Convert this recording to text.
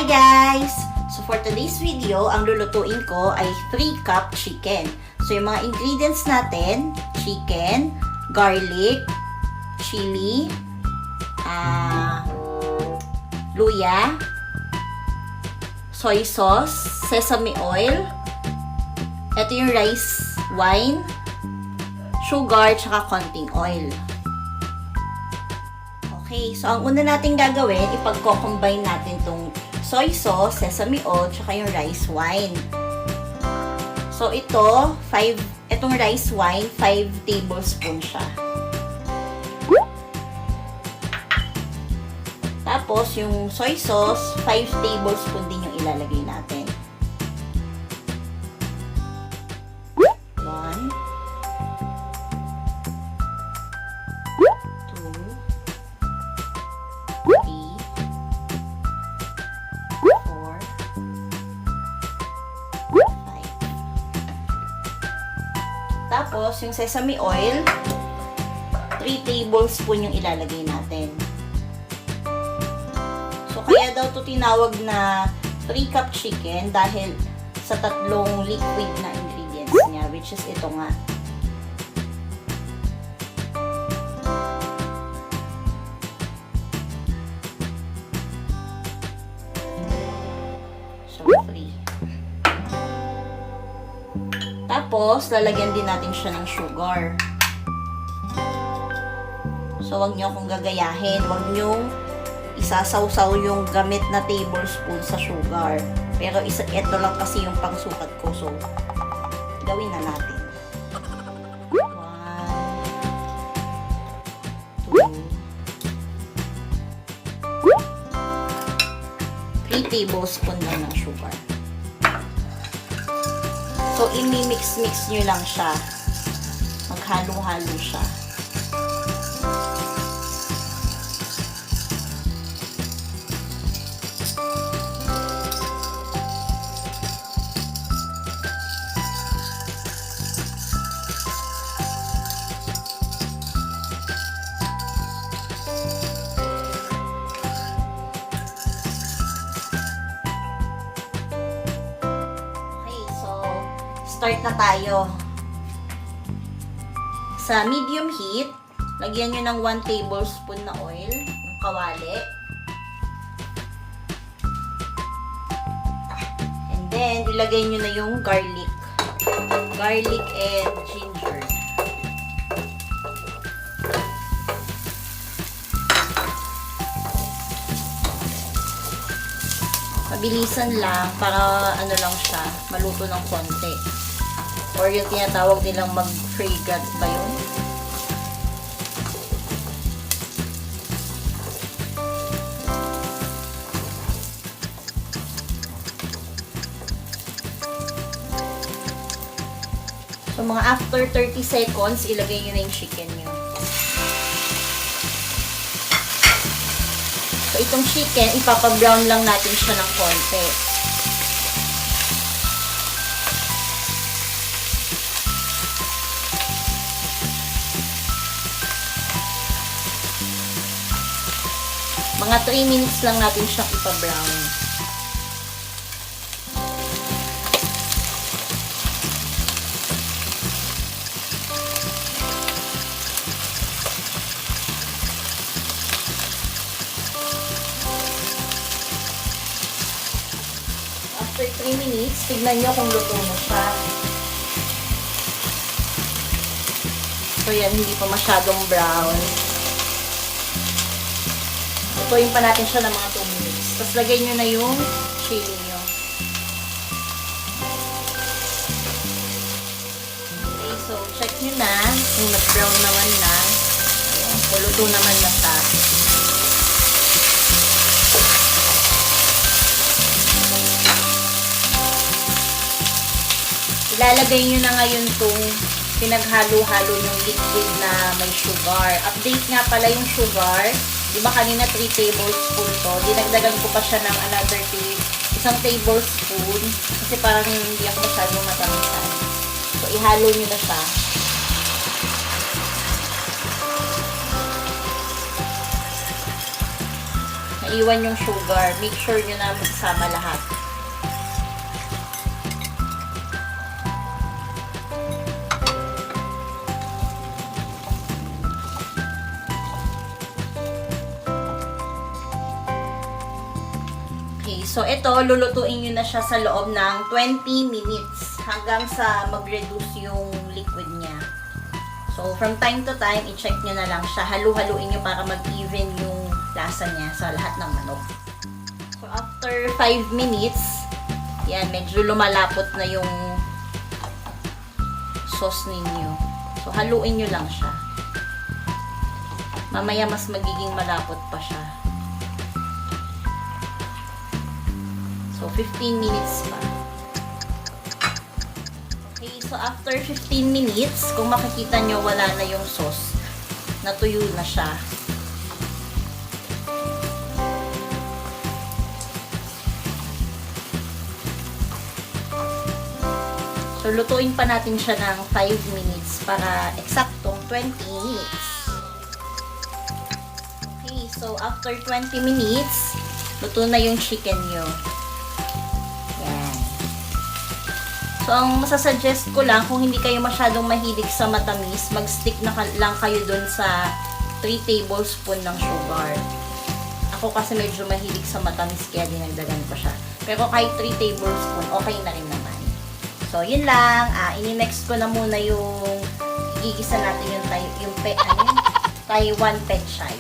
guys! So for today's video, ang lulutuin ko ay 3 cup chicken. So yung mga ingredients natin, chicken, garlic, chili, luya, soy sauce, sesame oil, ito yung rice wine, sugar, tsaka konting oil. Okay, so ang una natin gagawin, ipagko-combine natin tong soy sauce, sesame oil, tsaka yung rice wine. So ito, itong rice wine, 5 tablespoon siya. Tapos yung soy sauce, 5 tablespoon din yung ilalagay natin. 1, 2, 3, 4, 5. Tapos, yung sesame oil, 3 tablespoon yung ilalagay natin. So, kaya daw to tinawag na 3 cup chicken dahil sa tatlong liquid na ingredients niya, which is ito nga. So, 3. Tapos, lalagyan din natin siya ng sugar. So, wag nyo akong gagayahin. Wag nyo isasawsaw yung gamit na tablespoon sa sugar. Pero ito lang kasi yung pangsukat ko. So, gawin na natin. 1, 2, 3 tablespoon lang ng sugar. So, i-mix-mix nyo lang siya. Maghalo-halo siya. Start na tayo. Sa medium heat, lagyan nyo ng 1 tablespoon na oil, ng kawali. And then, ilagay nyo na yung garlic. Garlic and ginger. Mabilisan lang para ano lang siya, maluto ng konti. Or yung tinatawag nilang mag-fragrant ba yun? So mga after 30 seconds, ilagay nyo na yung chicken nyo. So itong chicken, ipapa-brown lang natin siya ng konti. Mga 3 minutes lang natin siyang ipa-brown. After 3 minutes, tignan nyo kung luto na siya. So yan, hindi pa masyadong brown. Lutuin pa natin siya ng mga 2 minutes. Tapos lagay nyo na yung chili nyo. Okay, so check nyo na. Kung nag-brown naman na. Ayan, so luto naman na siya. Ilalagay nyo na ngayon itong pinaghalo-halo yung liquid na may sugar. Update nga pala yung sugar. Diba kanina 3 tablespoon to, dinagdagan ko pa siya ng another 1 tablespoon kasi parang hindi ako masyadong matamisan. So, ihalo nyo na siya. naiwan yung sugar. Make sure nyo na magsama lahat. Okay, so ito, lulutuin nyo na siya sa loob ng 20 minutes hanggang sa mag-reduce yung liquid niya. So, from time to time, i-check nyo na lang siya. Halu-haluin nyo para mag-even yung lasa niya sa lahat ng manok. So, after 5 minutes, yan, medyo lumalapot na yung sauce ninyo. So, haluin nyo lang siya. Mamaya, mas magiging malapot pa siya. So, 15 minutes pa. So, after 15 minutes, kung makikita nyo, wala na yung sauce. Natuyo na siya. So, lutuin pa natin siya ng 5 minutes para eksaktong 20 minutes. Okay, so after 20 minutes, luto na yung chicken nyo. So, ang masasuggest ko lang, kung hindi kayo masyadong mahilig sa matamis, mag-stick na lang kayo dun sa 3 tablespoon ng sugar. Ako kasi medyo mahilig sa matamis, kaya dinagdagan ko siya. Pero kahit 3 tablespoon, okay na rin naman. So, yun lang. Ini-next ko na muna yung igigisa natin yung Taiwan pechay.